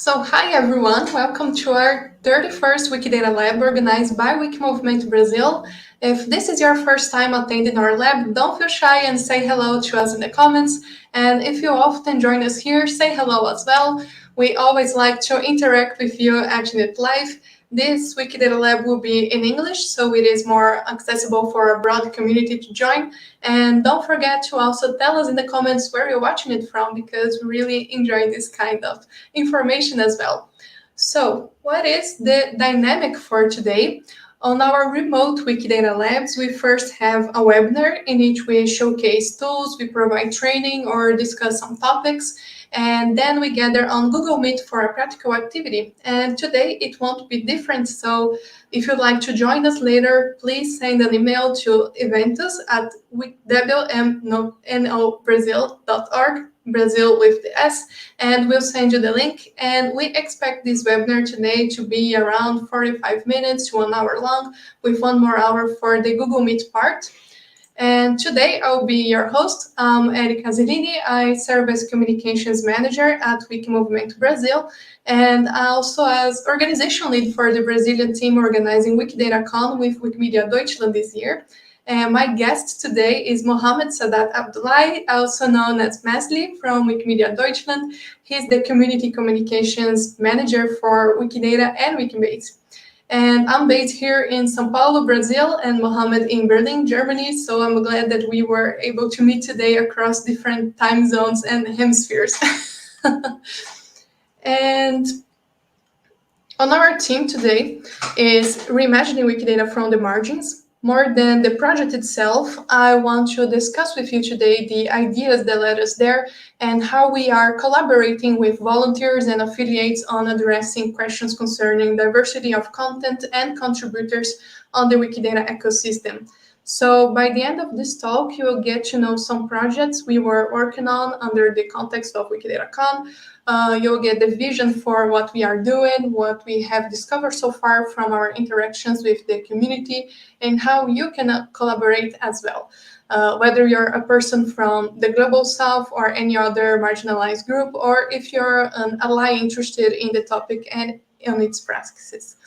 So hi everyone, welcome to our 31st Wikidata Lab organized by Wiki Movimento Brasil. If this is your first time attending our lab, don't feel shy and say hello to us in the comments. And if you often join us here, say hello as well. We always like to interact with you actually at live. This Wikidata Lab will be in English, so it is more accessible for a broad community to join. And don't forget to also tell us in the comments where you're watching it from, because we really enjoy this kind of information as well. So, what is the dynamic for today? On our remote Wikidata Labs, we first have a webinar in which we showcase tools, we provide training or discuss some topics, and then we gather on Google Meet for a practical activity. And today it won't be different, so if you'd like to join us later, please send an email to eventos at www.nobrasil.org, Brazil with the S, and we'll send you the link. And we expect this webinar today to be around 45 minutes to 1 hour long, with 1 more hour for the Google Meet part. And today I'll be your host. I'm Érica Azzellini. I serve as Communications Manager at Wiki Movimento Brasil, and also as Organization Lead for the Brazilian team organizing WikidataCon with Wikimedia Deutschland this year. And my guest today is Mohammed Sadat Abdulai, also known as Mesli from Wikimedia Deutschland. He's the Community Communications Manager for Wikidata and Wikibase. And I'm based here in São Paulo, Brazil, and Mohammed in Berlin, Germany. So I'm glad that we were able to meet today across different time zones and hemispheres. And on our team today is Reimagining Wikidata from the margins. More than the project itself, I want to discuss with you today the ideas that led us there and how we are collaborating with volunteers and affiliates on addressing questions concerning diversity of content and contributors on the Wikidata ecosystem. So by the end of this talk, you will get to know some projects we were working on under the context of WikidataCon. You'll get the vision for what we are doing, what we have discovered so far from our interactions with the community, and how you can collaborate as well. Whether you're a person from the Global South or any other marginalized group, or if you're an ally interested in the topic and in its practices.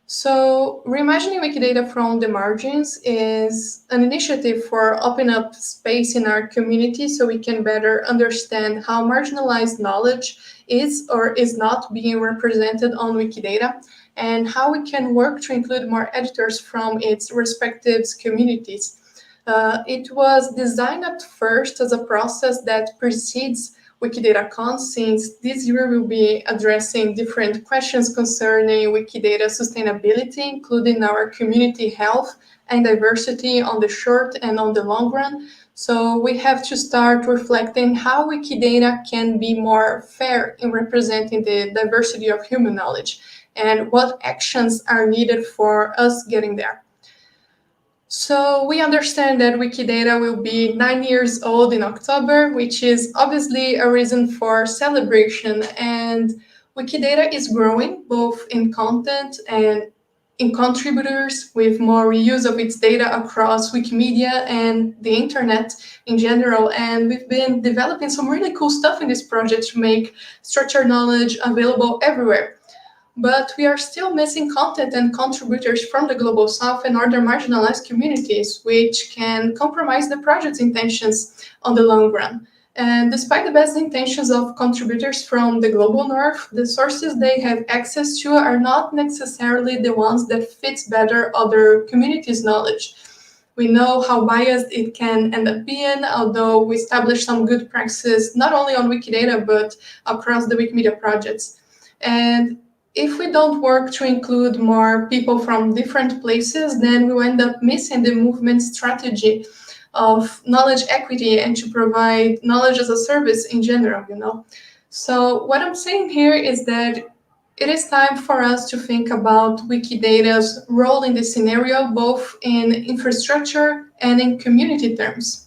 So, Reimagining Wikidata from the Margins is an initiative for opening up space in our community so we can better understand how marginalized knowledge is or is not being represented on Wikidata, and how we can work to include more editors from its respective communities. It was designed at first as a process that precedes WikidataCon, since this year we'll be addressing different questions concerning Wikidata sustainability, including our community health and diversity on the short and on the long run. So we have to start reflecting how Wikidata can be more fair in representing the diversity of human knowledge and what actions are needed for us getting there. So we understand that Wikidata will be 9 years old in October, which is obviously a reason for celebration. And Wikidata is growing both in content and in contributors, with more reuse of its data across Wikimedia and the internet in general. And we've been developing some really cool stuff in this project to make structured knowledge available everywhere. But we are still missing content and contributors from the Global South and other marginalized communities, which can compromise the project's intentions on the long run. And despite the best intentions of contributors from the Global North, the sources they have access to are not necessarily the ones that fits better other communities' knowledge. We know how biased it can end up being, although we established some good practices not only on Wikidata, but across the Wikimedia projects. And if we don't work to include more people from different places, then we'll end up missing the movement strategy of knowledge equity and to provide knowledge as a service in general, So what I'm saying here is that it is time for us to think about Wikidata's role in this scenario, both in infrastructure and in community terms.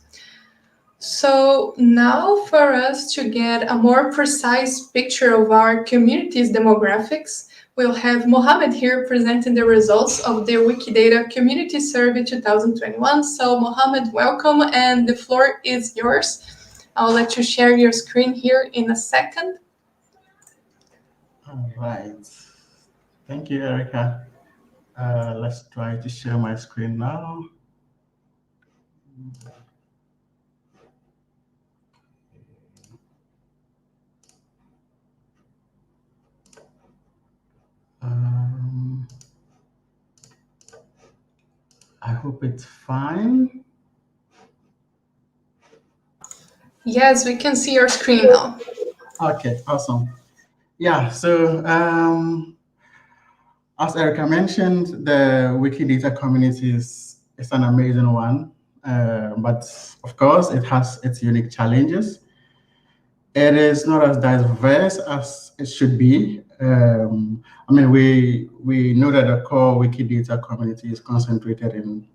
So now for us to get a more precise picture of our community's demographics, we'll have Mohammed here presenting the results of the Wikidata Community Survey 2021. So Mohammed, welcome, and the floor is yours. I'll let you share your screen here in a second. All right. Thank you, Erica. Let's try to share my screen now. Um, I hope it's fine. Yes, we can see your screen now. Okay, awesome. Yeah, so as Erica mentioned, the Wikidata community is an amazing one, but of course, it has its unique challenges. It is not as diverse as it should be. I mean, we know that the core Wikidata community is concentrated in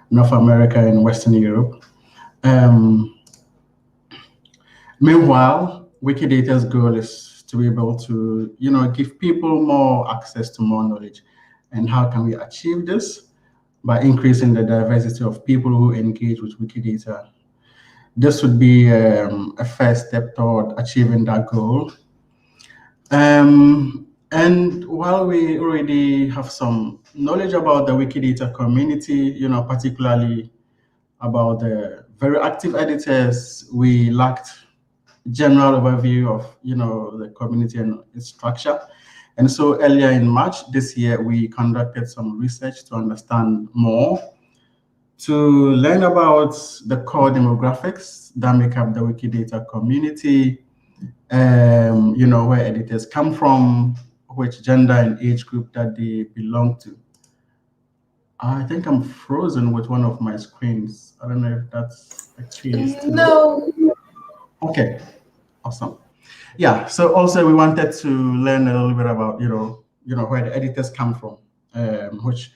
North America and Western Europe. Um, Meanwhile, Wikidata's goal is to be able to, give people more access to more knowledge. And how can we achieve this? By increasing the diversity of people who engage with Wikidata. This would be a first step toward achieving that goal. And while we already have some knowledge about the Wikidata community, particularly about the very active editors, we lacked general overview of the community and its structure. And so earlier in March this year, we conducted some research to understand more, to learn about the core demographics that make up the Wikidata community, where editors come from, which gender and age group that they belong to. I think I'm frozen with one of my screens. I don't know if that's the case too. No. Okay, awesome. Yeah. So also we wanted to learn a little bit about where the editors come from, which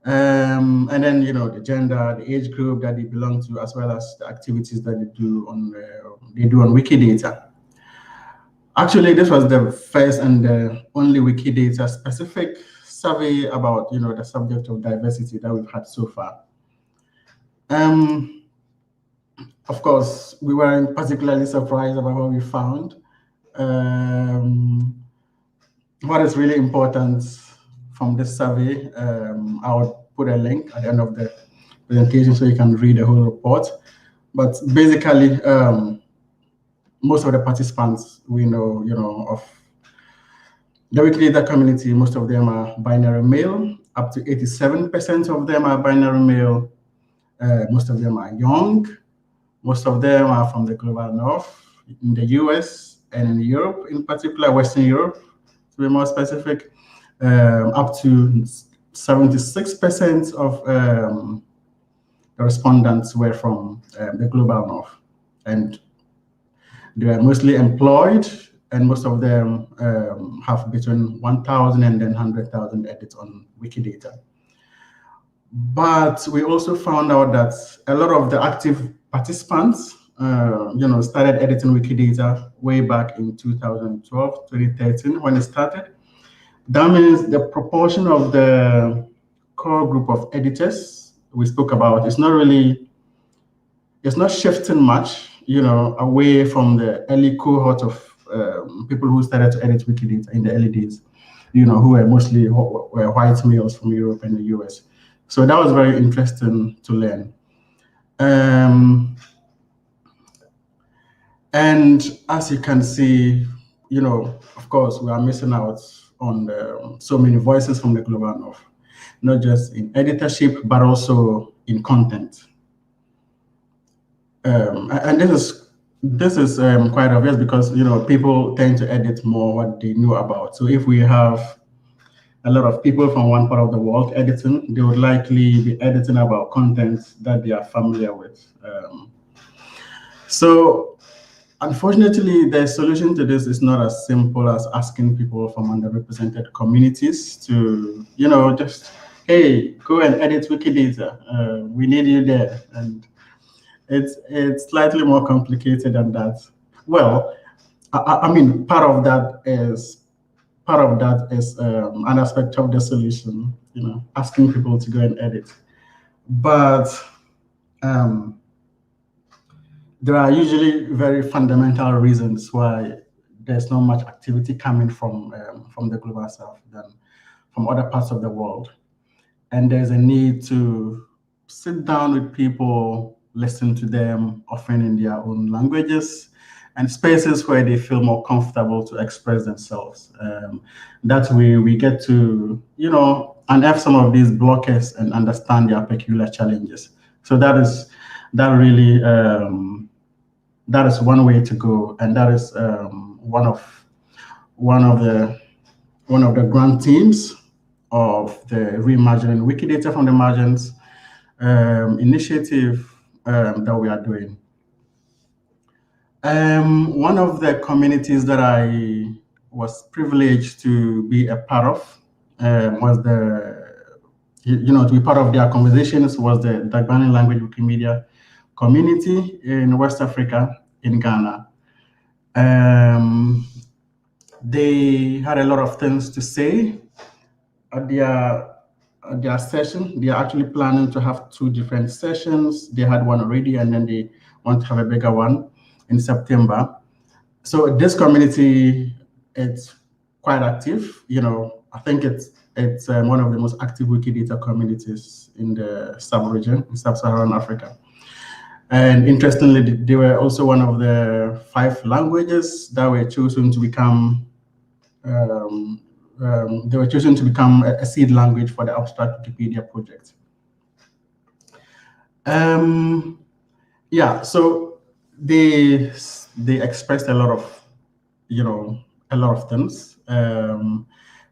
and then the gender, the age group that they belong to, as well as the activities that they do on Wikidata. Actually, this was the first and the only Wikidata specific survey about the subject of diversity that we've had so far. Of course, we weren't particularly surprised about what we found. What is really important from this survey, I'll put a link at the end of the presentation so you can read the whole report. But basically, most of the participants we know, of the Wikidata community, most of them are binary male. Up to 87% of them are binary male. Most of them are young. Most of them are from the global north, in the US and in Europe, in particular Western Europe, to be more specific. Up to 76% of the respondents were from the global north. And they are mostly employed, and most of them have between 1,000 and then 100,000 edits on Wikidata. But we also found out that a lot of the active participants, started editing Wikidata way back in 2012, 2013 when it started. That means the proportion of the core group of editors we spoke about is it's not shifting much, away from the early cohort of people who started to edit Wikidata in the early days, who were mostly white males from Europe and the US. So that was very interesting to learn. And as you can see, of course, we are missing out on so many voices from the global north, not just in editorship, but also in content. And this is quite obvious because people tend to edit more what they know about. So if we have a lot of people from one part of the world editing, they would likely be editing about content that they are familiar with. So unfortunately, the solution to this is not as simple as asking people from underrepresented communities to, just, hey, go and edit Wikidata. We need you there. And it's slightly more complicated than that. Well, I mean, part of that is an aspect of the solution, asking people to go and edit. But there are usually very fundamental reasons why there's not much activity coming from the global south than from other parts of the world. And there's a need to sit down with people, listen to them, often in their own languages, and spaces where they feel more comfortable to express themselves. That way we get to, unearth some of these blockers and understand their peculiar challenges. So that is one way to go, and that is one of the grand themes of the Reimagining Wikidata from the Margins initiative that we are doing. One of the communities that I was privileged to be a part of was to be part of their conversations was the Diabolic Language Wikimedia community in West Africa, in Ghana. They had a lot of things to say at their session. They are actually planning to have 2 different sessions. They had one already, and then they want to have a bigger one in September. So this community, it's quite active. I think it's one of the most active Wikidata communities in the sub-region, in sub-Saharan Africa. And interestingly, they were also one of the 5 languages that were chosen to become a seed language for the Abstract Wikipedia project. So they expressed a lot of things.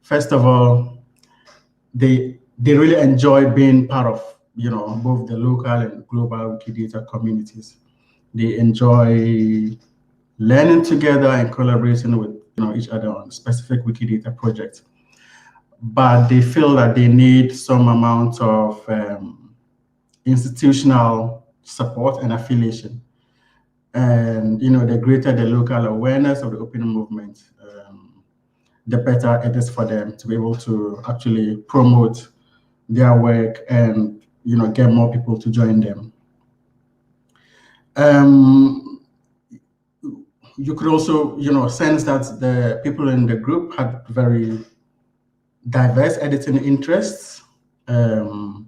First of all, they really enjoy being part of both the local and global Wikidata communities. They enjoy learning together and collaborating with each other on specific Wikidata projects, but they feel that they need some amount of institutional support and affiliation. And the greater the local awareness of the open movement, the better it is for them to be able to actually promote their work and get more people to join them. You could also sense that the people in the group had very diverse editing interests, but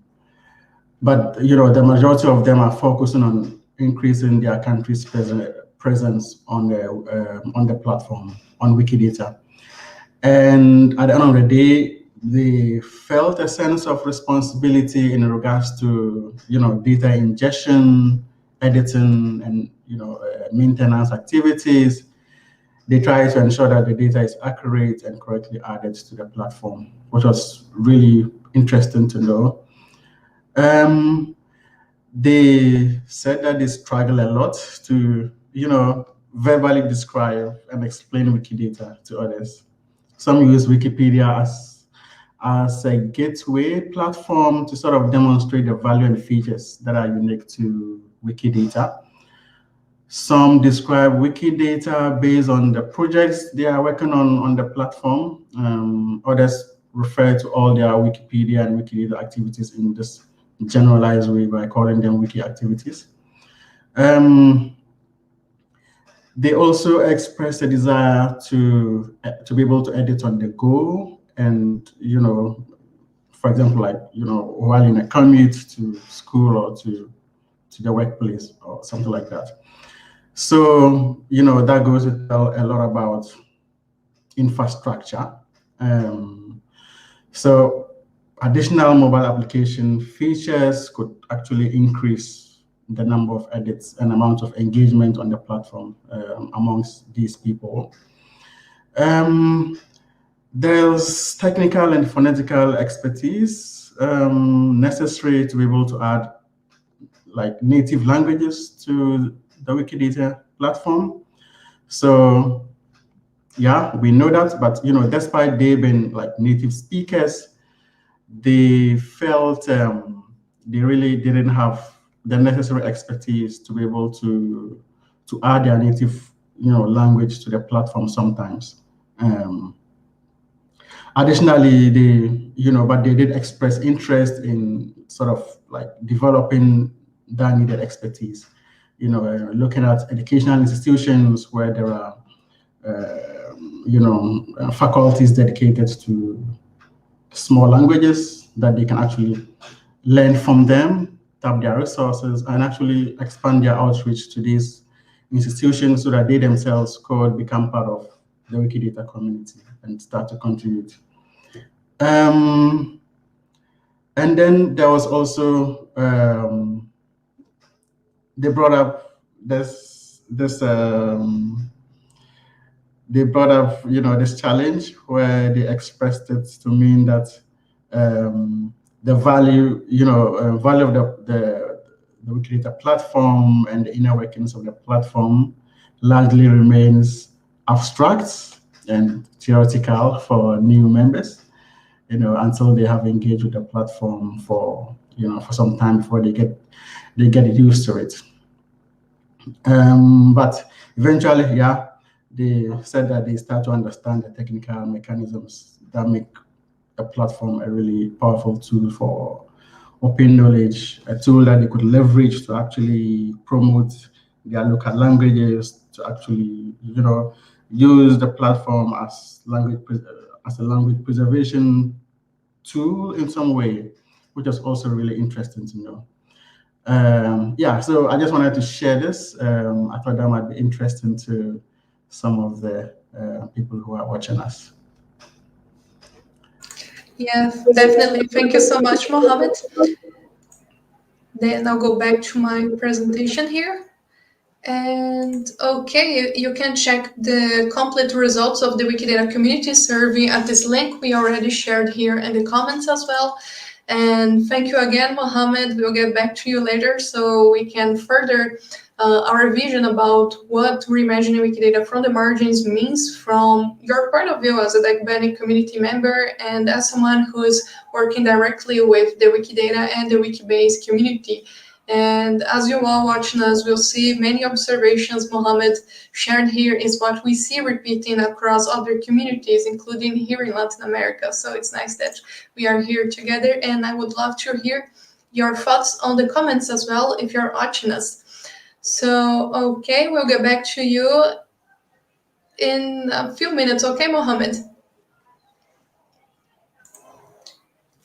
the majority of them are focusing on increasing their country's presence on the platform, on Wikidata. And at the end of the day, they felt a sense of responsibility in regards to data ingestion, editing, and maintenance activities. They try to ensure that the data is accurate and correctly added to the platform, which was really interesting to know. They said that they struggle a lot to verbally describe and explain Wikidata to others. Some use Wikipedia as a gateway platform to sort of demonstrate the value and features that are unique to Wikidata. Some describe Wikidata based on the projects they are working on the platform. Others refer to all their Wikipedia and Wikidata activities in this generalized way by calling them wiki activities. They also express a desire to be able to edit on the go, and for example, like while in a commute to school or to the workplace or something like that. So that goes to tell a lot about infrastructure. So additional mobile application features could actually increase the number of edits and amount of engagement on the platform amongst these people. There's technical and phonetical expertise necessary to be able to add like native languages to the Wikidata platform. So yeah, we know that, but despite they being like native speakers, they felt they really didn't have the necessary expertise to be able to add their native language to the platform sometimes. Additionally, but they did express interest in sort of like developing that needed expertise. Looking at educational institutions where there are faculties dedicated to small languages that they can actually learn from them, tap their resources, and actually expand their outreach to these institutions so that they themselves could become part of the Wikidata community and start to contribute. And then there was also, they brought up this challenge where they expressed it to mean that the value of the Wikidata platform and the inner workings of the platform largely remains abstract and theoretical for new members, until they have engaged with the platform for some time before they get used to it. But eventually, they said that they start to understand the technical mechanisms that make a platform a really powerful tool for open knowledge, a tool that they could leverage to actually promote their local languages, to actually, use the platform as a language preservation tool in some way, which is also really interesting to know. So I just wanted to share this. I thought that might be interesting to some of the people who are watching us. Yeah, definitely. Thank you so much, Mohammed. Then I'll go back to my presentation here. And okay, you can check the complete results of the Wikidata community survey at this link we already shared here in the comments as well. And thank you again, Mohammed. We'll get back to you later so we can further our vision about what reimagining Wikidata from the margins means from your point of view as a Diabolic community member and as someone who's working directly with the Wikidata and the Wikibase community. And as you all watching us will see, many observations Mohammed shared here is what we see repeating across other communities, including here in Latin America. So it's nice that we are here together, and I would love to hear your thoughts on the comments as well if you're watching us. So, okay, we'll get back to you in a few minutes. Okay, Mohammed?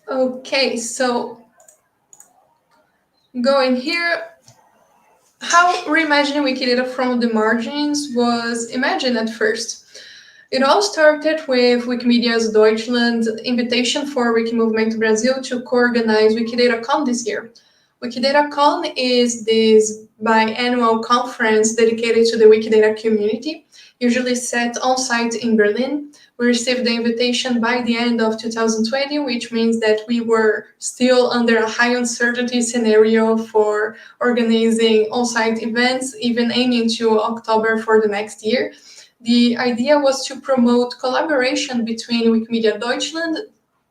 Okay, so going here, how reimagining Wikidata from the margins was imagined at first. It all started with Wikimedia's Deutschland invitation for Wiki Movimento Brasil to co-organize WikidataCon this year. WikidataCon is this biannual conference dedicated to the Wikidata community, usually set on site in Berlin. We received the invitation by the end of 2020, which means that we were still under a high uncertainty scenario for organizing on-site events, even aiming to October for the next year. The idea was to promote collaboration between Wikimedia Deutschland,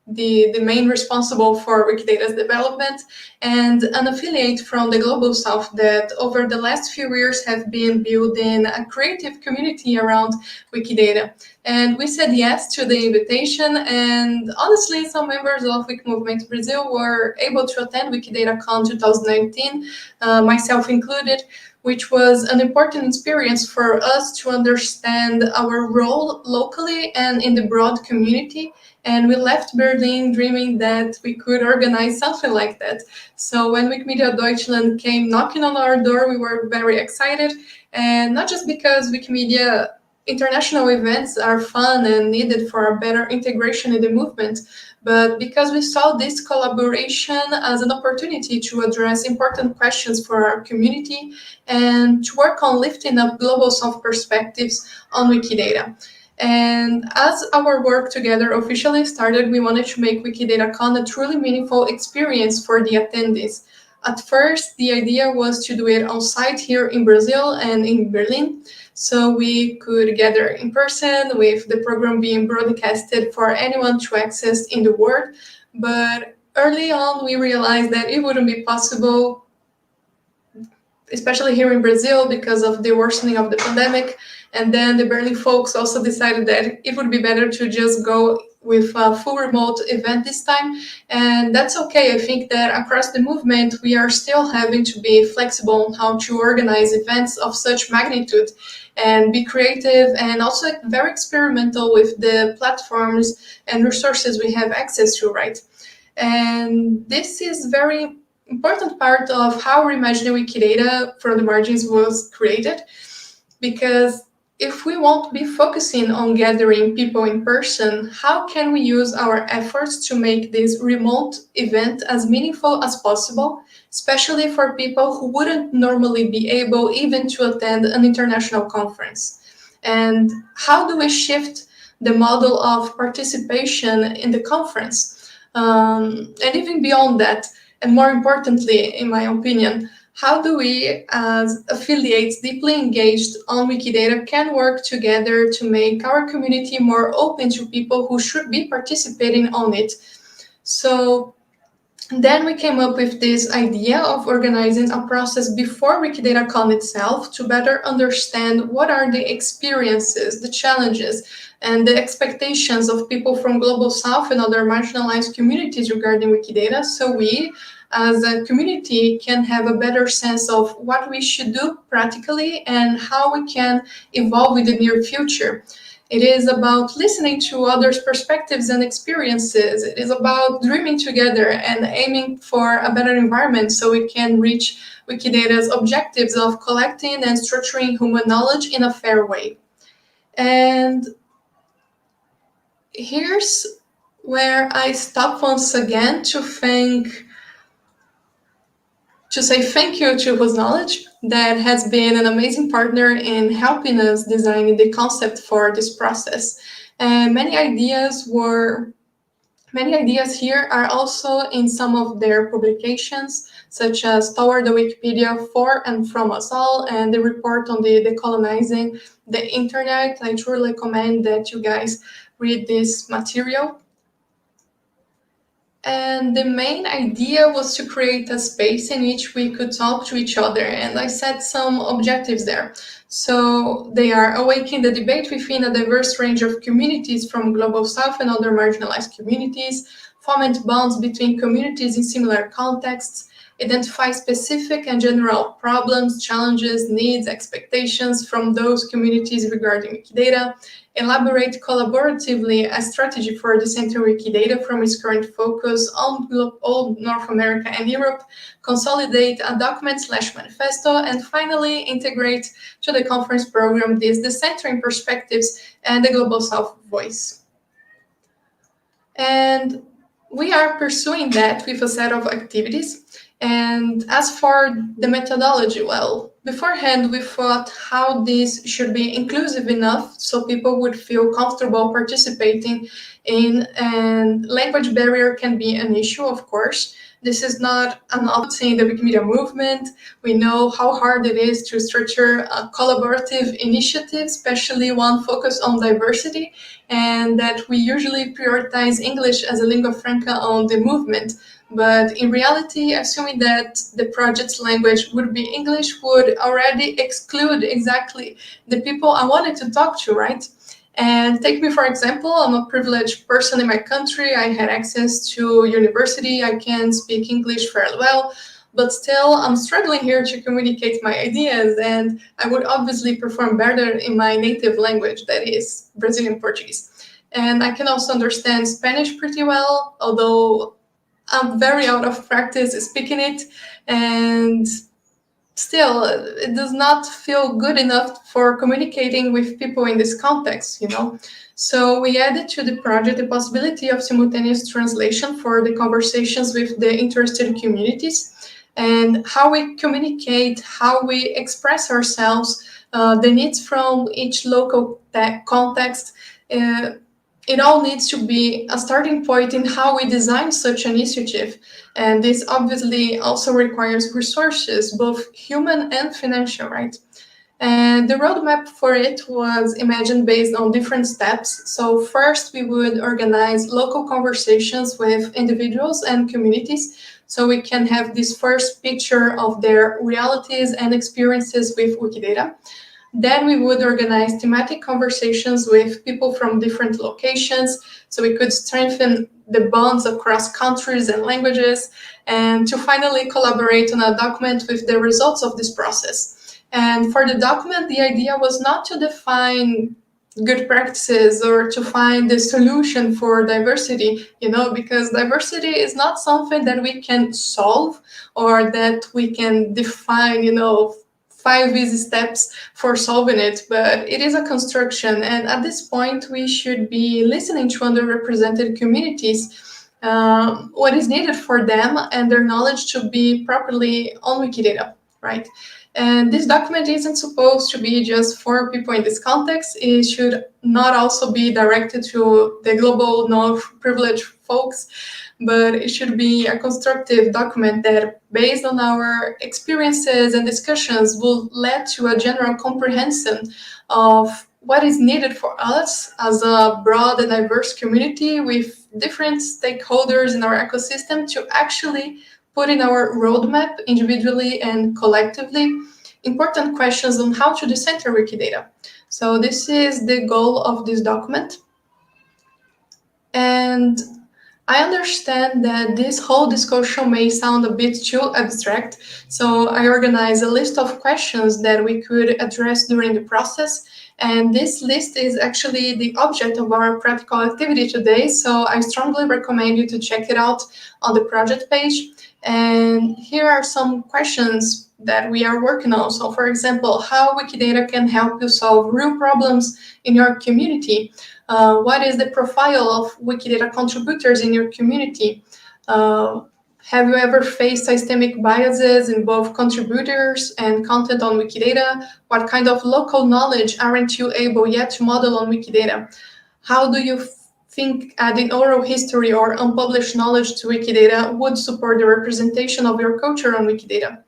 the main responsible for Wikidata's development, and an affiliate from the Global South that over the last few years have been building a creative community around Wikidata. And we said yes to the invitation, and honestly, some members of Wiki Movimento Brazil were able to attend WikidataCon 2019, myself included, which was an important experience for us to understand our role locally and in the broad community. And we left Berlin dreaming that we could organize something like that. So when Wikimedia Deutschland came knocking on our door, we were very excited. And not just because Wikimedia international events are fun and needed for a better integration in the movement, but because we saw this collaboration as an opportunity to address important questions for our community and to work on lifting up global South perspectives on Wikidata. And as our work together officially started, we wanted to make WikidataCon a truly meaningful experience for the attendees. At first, the idea was to do it on site here in Brazil and in Berlin, so we could gather in person with the program being broadcasted for anyone to access in the world. But early on, we realized that it wouldn't be possible, especially here in Brazil, because of the worsening of the pandemic. And then the Berlin folks also decided that it would be better to just go with a full remote event this time, and that's okay. I think that across the movement, we are still having to be flexible on how to organize events of such magnitude and be creative and also very experimental with the platforms and resources we have access to, right? And this is very important part of how Reimagining Wikidata from the margins was created, because if we won't be focusing on gathering people in person, how can we use our efforts to make this remote event as meaningful as possible, especially for people who wouldn't normally be able even to attend an international conference? And how do we shift the model of participation in the conference? And even beyond that, and more importantly, in my opinion, how do we, as affiliates deeply engaged on Wikidata, can work together to make our community more open to people who should be participating on it? So then we came up with this idea of organizing a process before WikidataCon itself to better understand what are the experiences, the challenges, and the expectations of people from Global South and other marginalized communities regarding Wikidata, so we, as a community, can have a better sense of what we should do practically and how we can evolve in the near future. It is about listening to others' perspectives and experiences. It is about dreaming together and aiming for a better environment so we can reach Wikidata's objectives of collecting and structuring human knowledge in a fair way. And here's where I stop once again to say thank you to Who's Knowledge, that has been an amazing partner in helping us design the concept for this process. And many ideas here are also in some of their publications, such as Toward the Wikipedia For and From Us All, and the report on the decolonizing the internet. I truly recommend that you guys read this material. And the main idea was to create a space in which we could talk to each other, and I set some objectives there. So they are awakening the debate within a diverse range of communities from Global South and other marginalized communities, foment bonds between communities in similar contexts, identify specific and general problems, challenges, needs, expectations from those communities regarding Wikidata, elaborate collaboratively a strategy for decentering Wikidata from its current focus on all North America and Europe, consolidate a document/manifesto, and finally integrate to the conference program these decentering perspectives and the Global South voice. And we are pursuing that with a set of activities. And as for the methodology, well, beforehand we thought how this should be inclusive enough so people would feel comfortable participating in, and language barrier can be an issue, of course. This is not an novelty in the Wikimedia movement. We know how hard it is to structure a collaborative initiative, especially one focused on diversity, and that we usually prioritize English as a lingua franca on the movement. But in reality, assuming that the project's language would be English would already exclude exactly the people I wanted to talk to, right? And take me, for example, I'm a privileged person in my country. I had access to university. I can speak English fairly well, but still I'm struggling here to communicate my ideas, and I would obviously perform better in my native language, that is Brazilian Portuguese. And I can also understand Spanish pretty well, although I'm very out of practice speaking it, and still, it does not feel good enough for communicating with people in this context, you know? So we added to the project the possibility of simultaneous translation for the conversations with the interested communities, and how we communicate, how we express ourselves, the needs from each local context. It all needs to be a starting point in how we design such an initiative. And this obviously also requires resources, both human and financial, right? And the roadmap for it was imagined based on different steps. So first, we would organize local conversations with individuals and communities, so we can have this first picture of their realities and experiences with Wikidata. Then we would organize thematic conversations with people from different locations, so we could strengthen the bonds across countries and languages, and to finally collaborate on a document with the results of this process. And for the document, the idea was not to define good practices or to find the solution for diversity, because diversity is not something that we can solve or that we can define, 5 easy steps for solving it, but it is a construction. And at this point, we should be listening to underrepresented communities, what is needed for them and their knowledge to be properly on Wikidata, right? And this document isn't supposed to be just for people in this context. It should not also be directed to the global North privileged folks, but it should be a constructive document that, based on our experiences and discussions, will lead to a general comprehension of what is needed for us as a broad and diverse community with different stakeholders in our ecosystem to actually put in our roadmap individually and collectively important questions on how to decenter Wikidata. So this is the goal of this document. And I understand that this whole discussion may sound a bit too abstract, so I organized a list of questions that we could address during the process. And this list is actually the object of our practical activity today, so I strongly recommend you to check it out on the project page. And here are some questions that we are working on. So, for example, how Wikidata can help you solve real problems in your community. What is the profile of Wikidata contributors in your community? Have you ever faced systemic biases in both contributors and content on Wikidata? What kind of local knowledge aren't you able yet to model on Wikidata? How do you think adding oral history or unpublished knowledge to Wikidata would support the representation of your culture on Wikidata?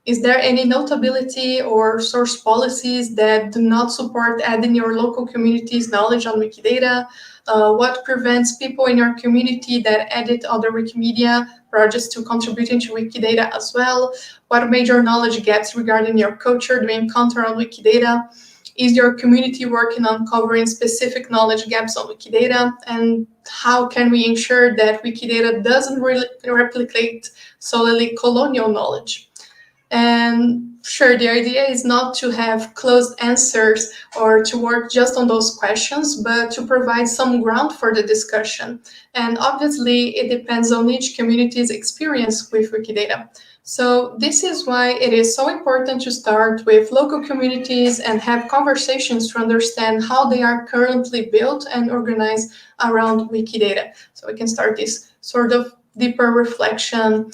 Is there any notability or source policies that do not support adding your local community's knowledge on Wikidata? What prevents people in your community that edit other Wikimedia projects to contributing to Wikidata as well? What major knowledge gaps regarding your culture do you encounter on Wikidata? Is your community working on covering specific knowledge gaps on Wikidata? And how can we ensure that Wikidata doesn't replicate solely colonial knowledge? And sure, the idea is not to have closed answers or to work just on those questions, but to provide some ground for the discussion. And obviously, it depends on each community's experience with Wikidata. So this is why it is so important to start with local communities and have conversations to understand how they are currently built and organized around Wikidata. So we can start this sort of deeper reflection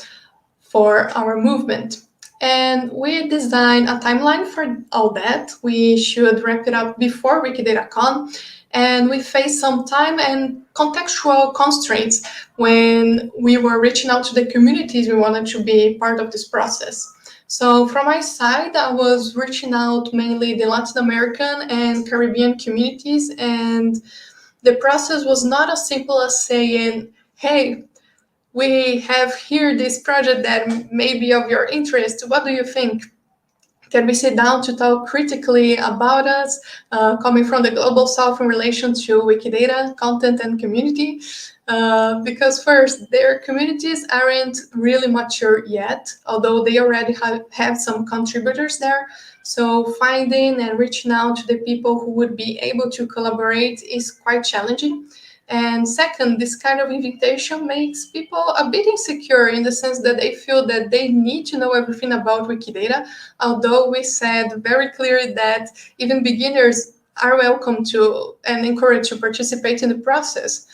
for our movement. And we designed a timeline for all that. We should wrap it up before WikidataCon. And we faced some time and contextual constraints when we were reaching out to the communities we wanted to be part of this process. So from my side, I was reaching out mainly the Latin American and Caribbean communities. And the process was not as simple as saying, hey, we have here this project that may be of your interest. What do you think? Can we sit down to talk critically about us, coming from the Global South in relation to Wikidata, content, and community? Because first, their communities aren't really mature yet, although they already have some contributors there. So finding and reaching out to the people who would be able to collaborate is quite challenging. And second, this kind of invitation makes people a bit insecure in the sense that they feel that they need to know everything about Wikidata, although we said very clearly that even beginners are welcome to and encouraged to participate in the process.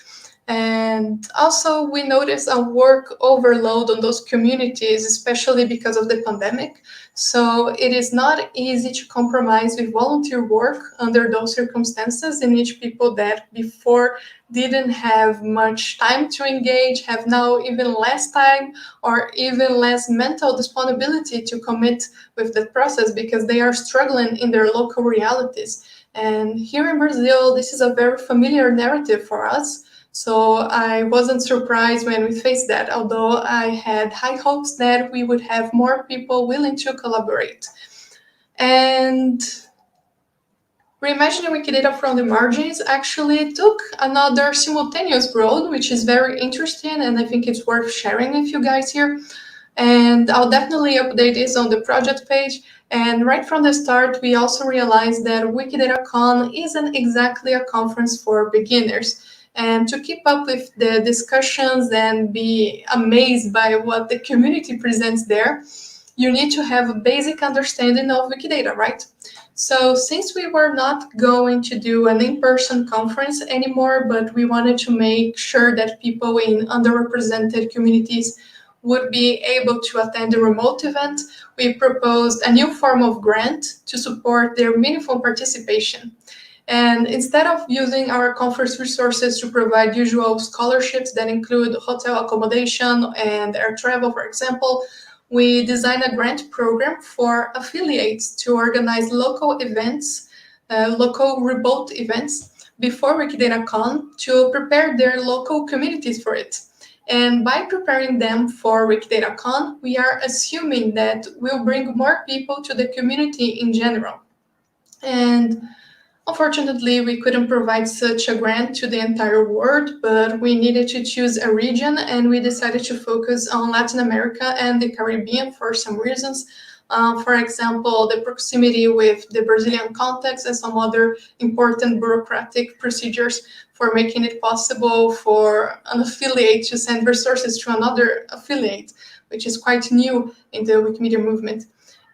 And also, we noticed a work overload on those communities, especially because of the pandemic. So it is not easy to compromise with volunteer work under those circumstances, in which people that before didn't have much time to engage have now even less time or even less mental disponibility to commit with the process because they are struggling in their local realities. And here in Brazil, this is a very familiar narrative for us. So I wasn't surprised when we faced that, although I had high hopes that we would have more people willing to collaborate. And Reimagining Wikidata from the margins actually took another simultaneous road, which is very interesting, and I think it's worth sharing with you guys here. And I'll definitely update this on the project page. And right from the start, we also realized that WikidataCon isn't exactly a conference for beginners. And to keep up with the discussions and be amazed by what the community presents there, you need to have a basic understanding of Wikidata, right? So since we were not going to do an in-person conference anymore, but we wanted to make sure that people in underrepresented communities would be able to attend the remote event, we proposed a new form of grant to support their meaningful participation. And instead of using our conference resources to provide usual scholarships that include hotel accommodation and air travel, for example, we designed a grant program for affiliates to organize local events, local remote events before WikidataCon to prepare their local communities for it. And by preparing them for WikidataCon, we are assuming that we'll bring more people to the community in general. And unfortunately, we couldn't provide such a grant to the entire world, but we needed to choose a region, and we decided to focus on Latin America and the Caribbean for some reasons. For example, the proximity with the Brazilian context and some other important bureaucratic procedures for making it possible for an affiliate to send resources to another affiliate, which is quite new in the Wikimedia movement.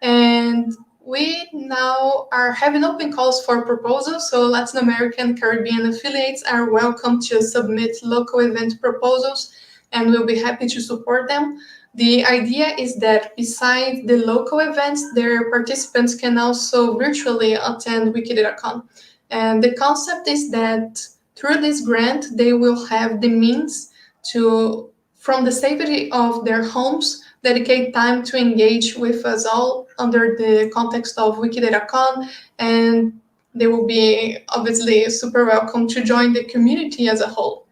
And we now are having open calls for proposals, so Latin American Caribbean affiliates are welcome to submit local event proposals, and we'll be happy to support them. The idea is that besides the local events, their participants can also virtually attend WikidataCon. And the concept is that through this grant, they will have the means to, from the safety of their homes, dedicate time to engage with us all under the context of WikidataCon, and they will be obviously super welcome to join the community as a whole.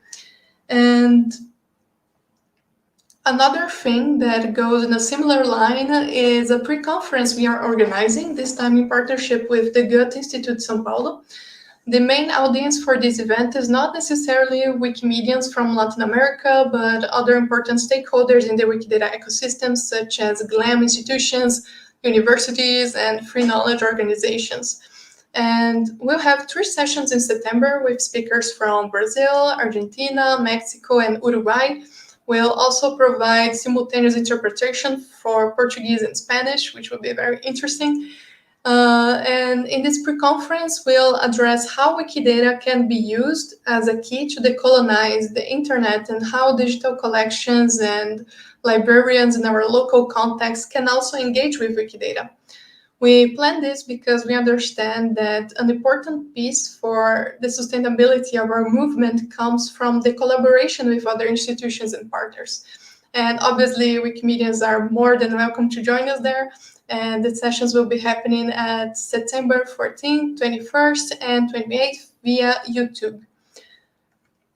And another thing that goes in a similar line is a pre-conference we are organizing, this time in partnership with the Goethe Institute São Paulo. The main audience for this event is not necessarily Wikimedians from Latin America, but other important stakeholders in the Wikidata ecosystem, such as GLAM institutions, universities, and free knowledge organizations. And we'll have 3 sessions in September with speakers from Brazil, Argentina, Mexico, and Uruguay. We'll also provide simultaneous interpretation for Portuguese and Spanish, which will be very interesting. And in this pre-conference, we'll address how Wikidata can be used as a key to decolonize the internet and how digital collections and librarians in our local context can also engage with Wikidata. We plan this because we understand that an important piece for the sustainability of our movement comes from the collaboration with other institutions and partners. And obviously, Wikimedians are more than welcome to join us there. And the sessions will be happening at September 14th, 21st, and 28th via YouTube.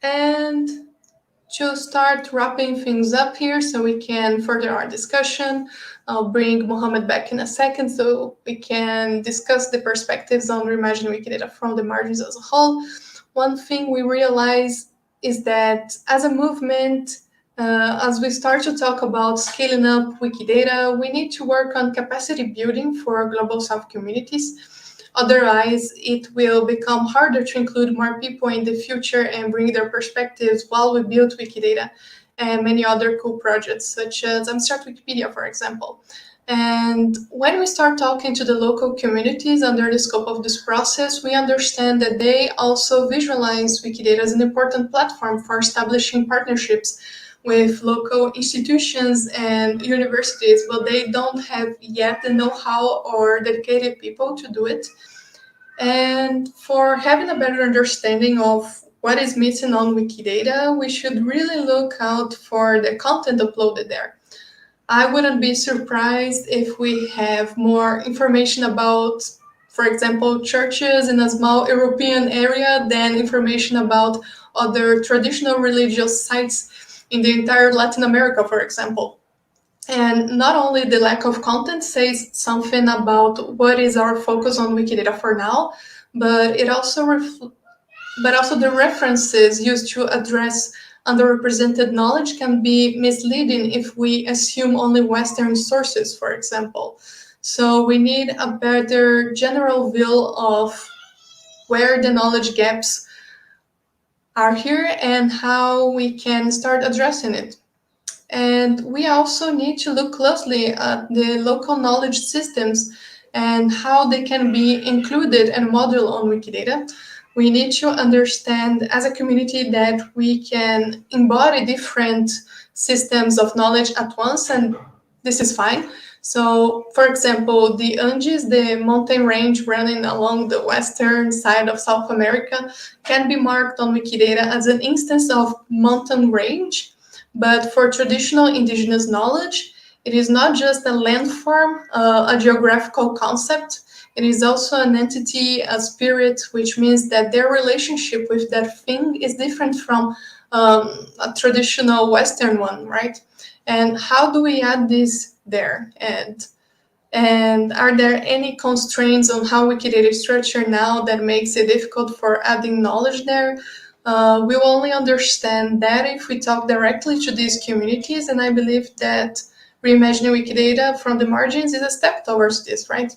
And to start wrapping things up here so we can further our discussion, I'll bring Mohammed back in a second so we can discuss the perspectives on reimagining Wikidata from the margins as a whole. One thing we realize is that as a movement, as we start to talk about scaling up Wikidata, we need to work on capacity building for Global South communities. Otherwise, it will become harder to include more people in the future and bring their perspectives while we build Wikidata and many other cool projects, such as Abstract Wikipedia, for example. And when we start talking to the local communities under the scope of this process, we understand that they also visualize Wikidata as an important platform for establishing partnerships with local institutions and universities, but they don't have yet the know-how or dedicated people to do it. And for having a better understanding of what is missing on Wikidata, we should really look out for the content uploaded there. I wouldn't be surprised if we have more information about, for example, churches in a small European area than information about other traditional religious sites in the entire Latin America, for example. And not only the lack of content says something about what is our focus on Wikidata for now, but it also but also the references used to address underrepresented knowledge can be misleading if we assume only Western sources, for example. So we need a better general view of where the knowledge gaps are here and how we can start addressing it. And we also need to look closely at the local knowledge systems and how they can be included and modeled on Wikidata. We need to understand as a community that we can embody different systems of knowledge at once, and this is fine. So, for example, the Andes, the mountain range running along the western side of South America, can be marked on Wikidata as an instance of mountain range. But for traditional indigenous knowledge, it is not just a landform, a geographical concept. It is also an entity, a spirit, which means that their relationship with that thing is different from a traditional Western one, right? And how do we add this there? And are there any constraints on how Wikidata is structured now that makes it difficult for adding knowledge there? We will only understand that if we talk directly to these communities, and I believe that reimagining Wikidata from the margins is a step towards this, right?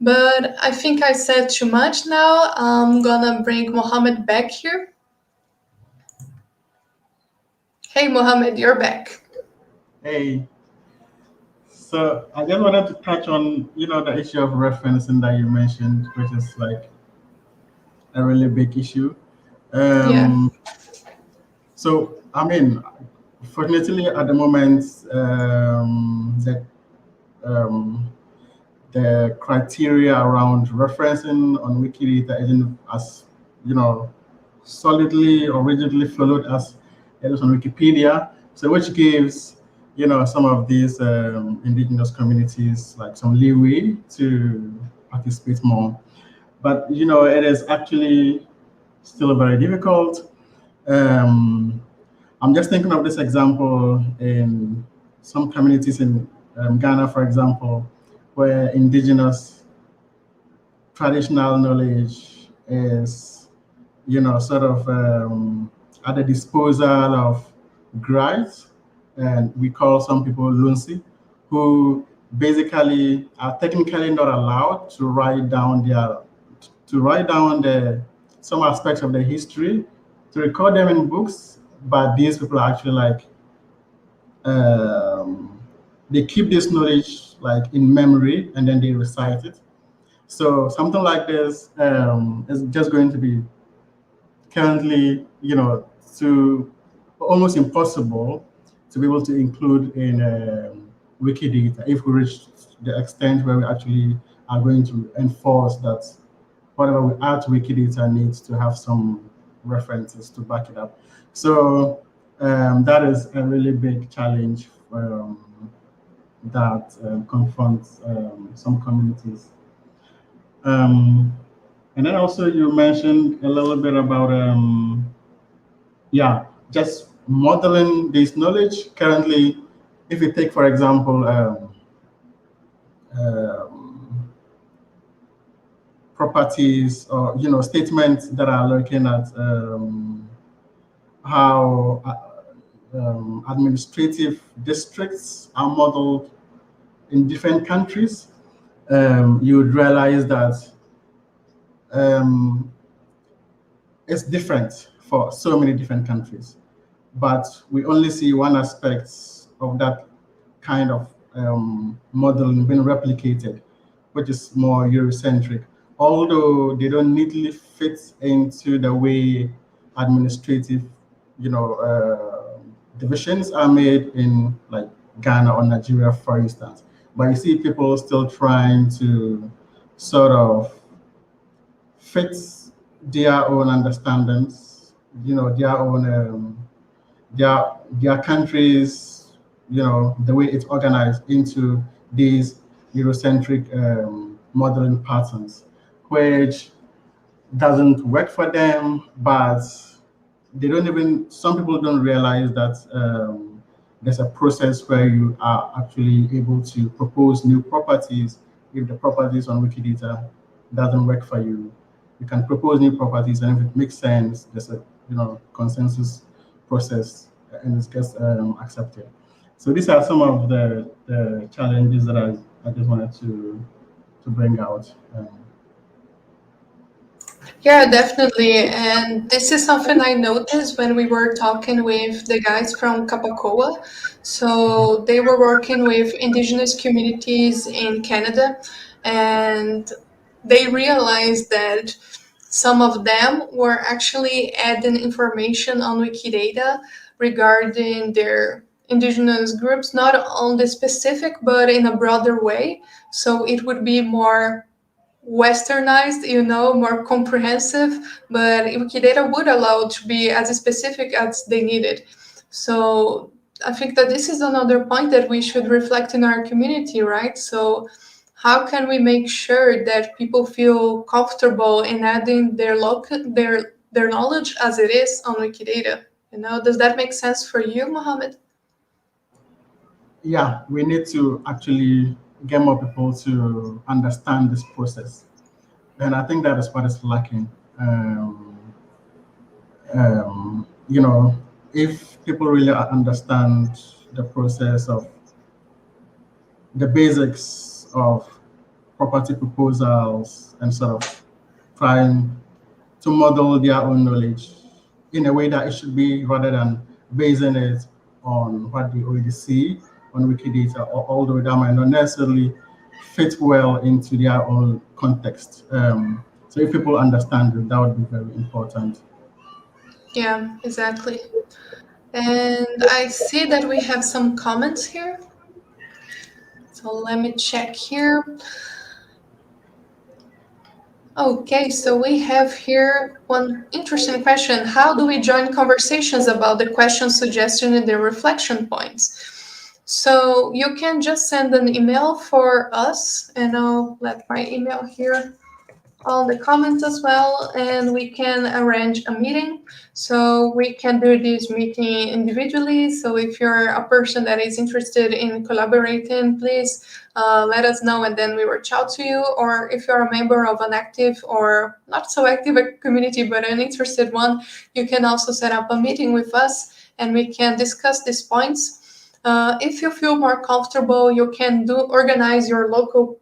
But I think I said too much now. I'm gonna bring Mohammed back here. Hey, Mohammed, you're back. Hey, so I just wanted to touch on, the issue of referencing that you mentioned, which is like a really big issue. Yeah. Um, so, I mean, fortunately, at the moment, um, the criteria around referencing on Wikidata isn't as, you know, solidly or rigidly followed as it is on Wikipedia. So, which gives, some of these indigenous communities like some leeway to participate more. But, it is actually still very difficult. Um, I'm just thinking of this example in some communities in Ghana, for example, where indigenous traditional knowledge is, sort of at the disposal of guides, and we call some people lunsi, who basically are technically not allowed to write down some aspects of the history, to record them in books, but these people are actually like um, they keep this knowledge like in memory and then they recite it. So something like this is just going to be currently, to almost impossible to be able to include in Wikidata if we reach the extent where we actually are going to enforce that whatever we add to Wikidata needs to have some references to back it up. So that is a really big challenge that confronts some communities. Um, and then also you mentioned a little bit about, yeah, just modeling this knowledge. Currently, if you take, for example, um, properties or, statements that are looking at how administrative districts are modeled in different countries, you would realize that um, it's different for so many different countries. But we only see one aspect of that kind of modeling being replicated, which is more Eurocentric, although they don't neatly fit into the way administrative, divisions are made in like Ghana or Nigeria, for instance. But you see people still trying to sort of fit their own understandings, their own their countries, the way it's organized into these Eurocentric modeling patterns, which doesn't work for them, but they don't even, some people don't realize that there's a process where you are actually able to propose new properties if the properties on Wikidata doesn't work for you. we can propose new properties, and if it makes sense, there's a consensus process, and it gets accepted. So these are some of the challenges that I just wanted to bring out. Yeah, definitely. And this is something I noticed when we were talking with the guys from Capacoa. So they were working with indigenous communities in Canada, and they realized that some of them were actually adding information on Wikidata regarding their indigenous groups, not on the specific, but in a broader way. So it would be more westernized, more comprehensive, but Wikidata would allow to be as specific as they needed. So I think that this is another point that we should reflect in our community, right? So how can we make sure that people feel comfortable in adding their knowledge as it is on Wikidata? Does that make sense for you, Mohammed? Yeah, we need to actually get more people to understand this process. And I think that is what is lacking. You know, if people really understand the process of the basics of property proposals and sort of trying to model their own knowledge in a way that it should be, rather than basing it on what they already see on Wikidata, or although that might not necessarily fit well into their own context. So if people understand it, that would be very important. Yeah, exactly. And I see that we have some comments here. So let me check here. Okay, so we have here one interesting question. How do we join conversations about the question suggestion and the reflection points? So you can just send an email for us, and I'll let my email here all the comments as well, and we can arrange a meeting. So we can do this meeting individually. So if you're a person that is interested in collaborating, please let us know, and then we will reach out to you. Or if you're a member of an active or not so active community, but an interested one, you can also set up a meeting with us, and we can discuss these points. If you feel more comfortable, you can organize your local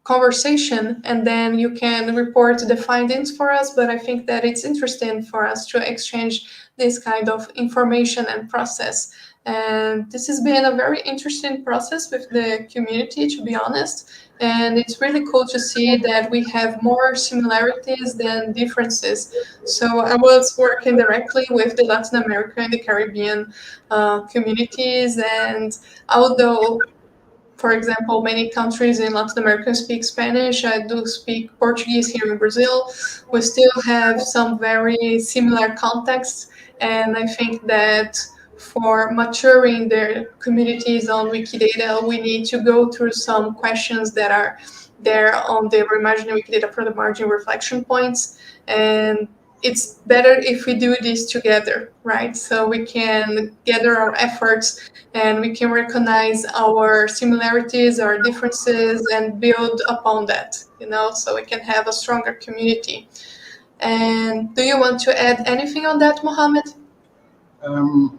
conversation, and then you can report the findings for us. But I think that it's interesting for us to exchange this kind of information and process. And this has been a very interesting process with the community, to be honest. And it's really cool to see that we have more similarities than differences. So I was working directly with the Latin America and the Caribbean communities, and although, for example, many countries in Latin America speak Spanish. I do speak Portuguese here in Brazil. We still have some very similar contexts, and I think that for maturing their communities on Wikidata, we need to go through some questions that are there on the Reimagining Wikidata for the margin reflection points. And it's better if we do this together, right? So we can gather our efforts, and we can recognize our similarities, our differences, and build upon that, so we can have a stronger community. And do you want to add anything on that, Mohammed? Um,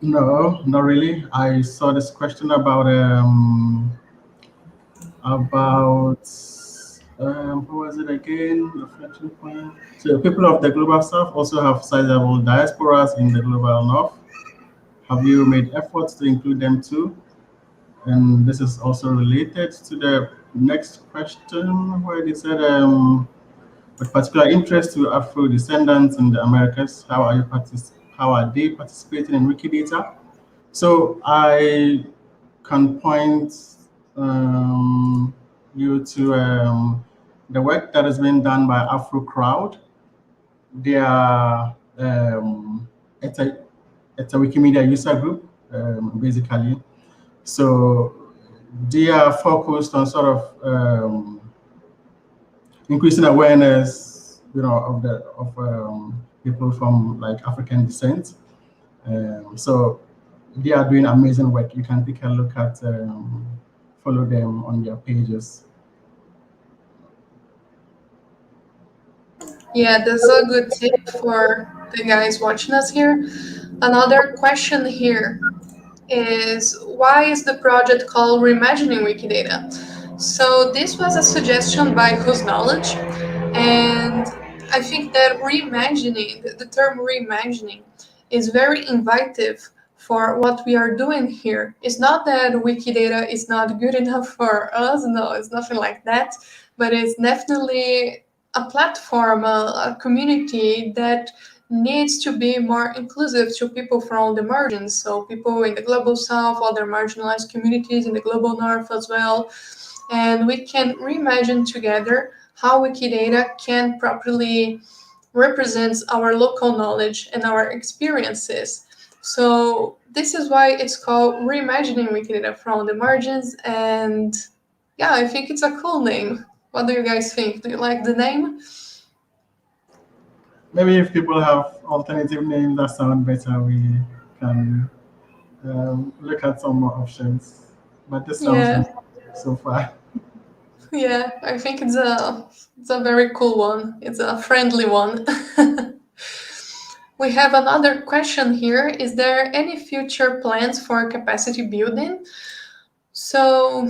no, not really. I saw this question about who was it again? Reflection point. So people of the global south also have sizable diasporas in the global north. Have you made efforts to include them too? And this is also related to the next question, where they said, with particular interest to Afro descendants in the Americas, how are they participating in Wikidata? So I can point you to the work that has been done by Afro Crowd. They are it's a Wikimedia user group, basically. So they are focused on sort of increasing awareness, of people from like African descent. So they are doing amazing work. You can take a look at, follow them on their pages. Yeah, that's a good tip for the guys watching us here. Another question here is, why is the project called Reimagining Wikidata? So this was a suggestion by Whose Knowledge, and I think that reimagining, the term reimagining, is very invitive for what we are doing here. It's not that Wikidata is not good enough for us, no, it's nothing like that, but it's definitely a platform, a community that needs to be more inclusive to people from the margins, so people in the global south, other marginalized communities in the global north as well. And we can reimagine together how Wikidata can properly represent our local knowledge and our experiences. So this is why it's called Reimagining Wikidata from the Margins. And yeah, I think it's a cool name. What do you guys think? Do you like the name? Maybe if people have alternative names that sound better, we can look at some more options. But this sounds Yeah, really good so far. yeah, I think it's a very cool one. It's a friendly one. We have another question here. Is there any future plans for capacity building? So,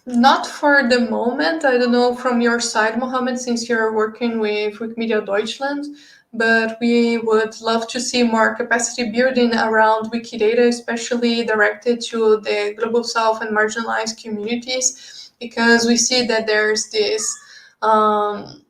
not for the moment. I don't know from your side, Mohammed, since you're working with Wikimedia Deutschland, but we would love to see more capacity building around Wikidata, especially directed to the global south and marginalized communities, because we see that um,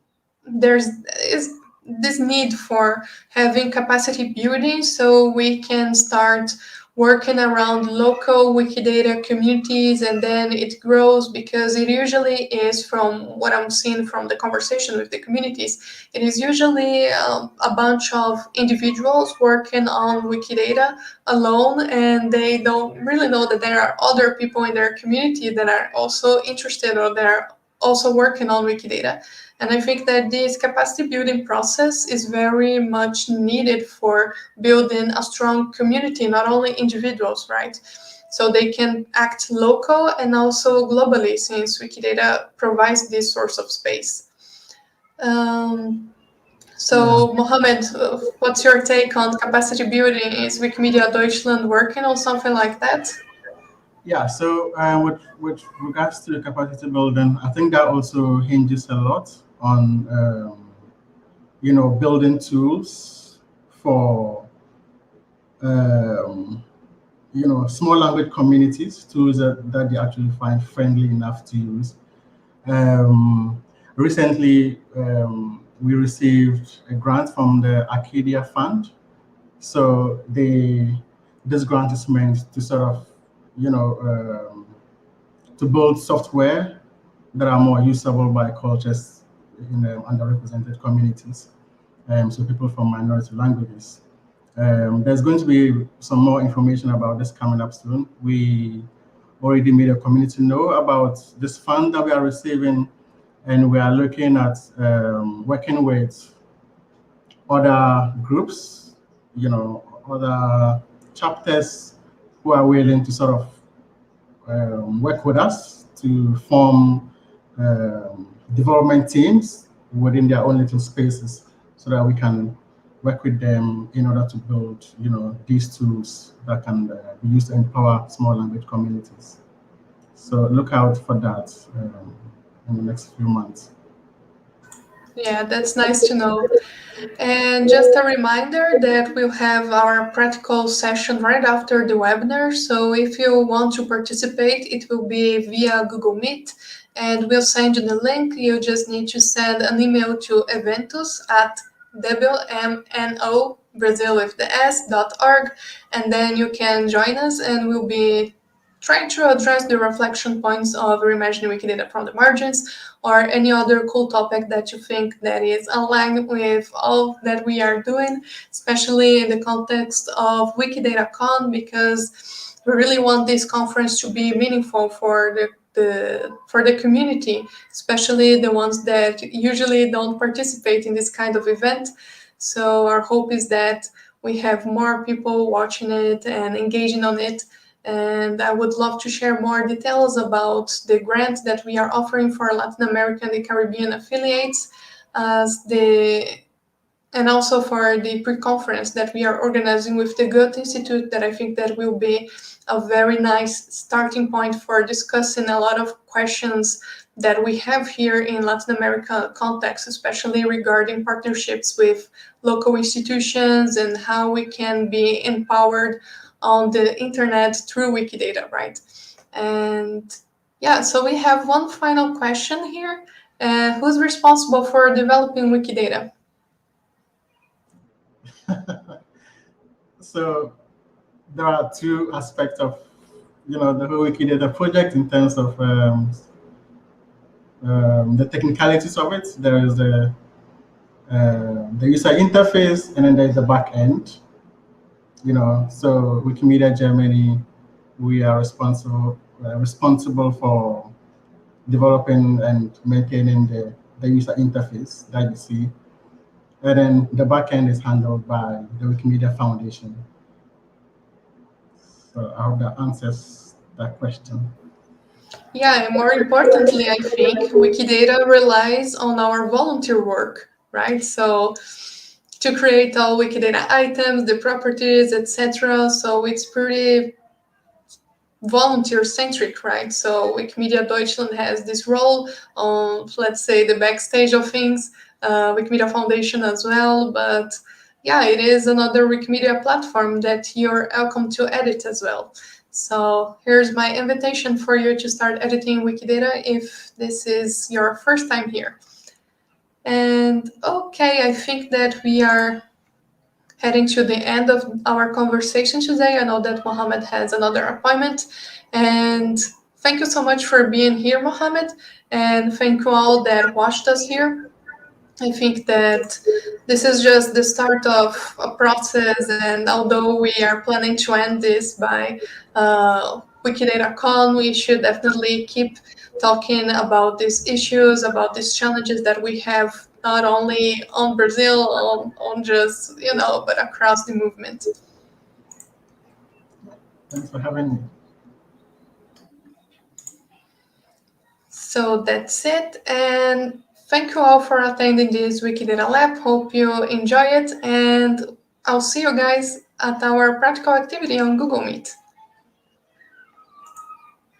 there's is this need for having capacity building so we can start working around local Wikidata communities, and then it grows because it usually is, from what I'm seeing from the conversation with the communities, it is usually a bunch of individuals working on Wikidata alone, and they don't really know that there are other people in their community that are also interested or they're also working on Wikidata. And I think that this capacity building process is very much needed for building a strong community, not only individuals, right? So they can act local and also globally, since Wikidata provides this source of space. Um, Yeah. so, Mohammed, what's your take on capacity building? Is Wikimedia Deutschland working on something like that? Yeah, so with regards to capacity building, I think that also hinges a lot on building tools for um, small language communities, tools that they actually find friendly enough to use. Recently, we received a grant from the Arcadia Fund. So this grant is meant to sort of, you know, to build software that are more usable by cultures in underrepresented communities. So people from minority languages. There's going to be some more information about this coming up soon. We already made a community know about this fund that we are receiving, and we are looking at working with other groups, other chapters who are willing to sort of work with us to form development teams within their own little spaces, so that we can work with them in order to build, these tools that can be used to empower small language communities. So look out for that in the next few months. Yeah, that's nice to know. And just a reminder that we'll have our practical session right after the webinar. So if you want to participate, it will be via Google Meet, and we'll send you the link. You just need to send an email to eventos at WMNO Brazil with the S.org, and then you can join us, and we'll be trying to address the reflection points of reimagining Wikidata from the margins, or any other cool topic that you think that is aligned with all that we are doing, especially in the context of WikidataCon, because we really want this conference to be meaningful for the community, especially the ones that usually don't participate in this kind of event. So our hope is that we have more people watching it and engaging on it. And I would love to share more details about the grant that we are offering for Latin American and Caribbean affiliates, as the and also for the pre-conference that we are organizing with the Goethe Institute, that I think that will be a very nice starting point for discussing a lot of questions that we have here in Latin America context, especially regarding partnerships with local institutions and how we can be empowered on the internet through Wikidata, right? And yeah, so we have one final question here. Who's responsible for developing Wikidata? So there are two aspects of the whole Wikidata project in terms of the technicalities of it. There is the user interface, and then there's the back end. So Wikimedia Germany, we are responsible for developing and maintaining the user interface that you see. And then the backend is handled by the Wikimedia Foundation. So I hope that answers that question. Yeah, and more importantly, I think Wikidata relies on our volunteer work, right? So to create all Wikidata items, the properties, etc. So it's pretty volunteer-centric, right? So Wikimedia Deutschland has this role on, let's say, the backstage of things, Wikimedia Foundation as well, but yeah, it is another Wikimedia platform that you're welcome to edit as well. So here's my invitation for you to start editing Wikidata if this is your first time here. And okay, I think that we are heading to the end of our conversation today. I know that Mohammed has another appointment. And thank you so much for being here, Mohammed. And thank you all that watched us here. I think that this is just the start of a process. And although we are planning to end this by WikidataCon, we should definitely keep talking about these issues, about these challenges that we have, not only on Brazil, on just, but across the movement. Thanks for having me. So that's it. And thank you all for attending this Wikidata Lab. Hope you enjoy it. And I'll see you guys at our practical activity on Google Meet.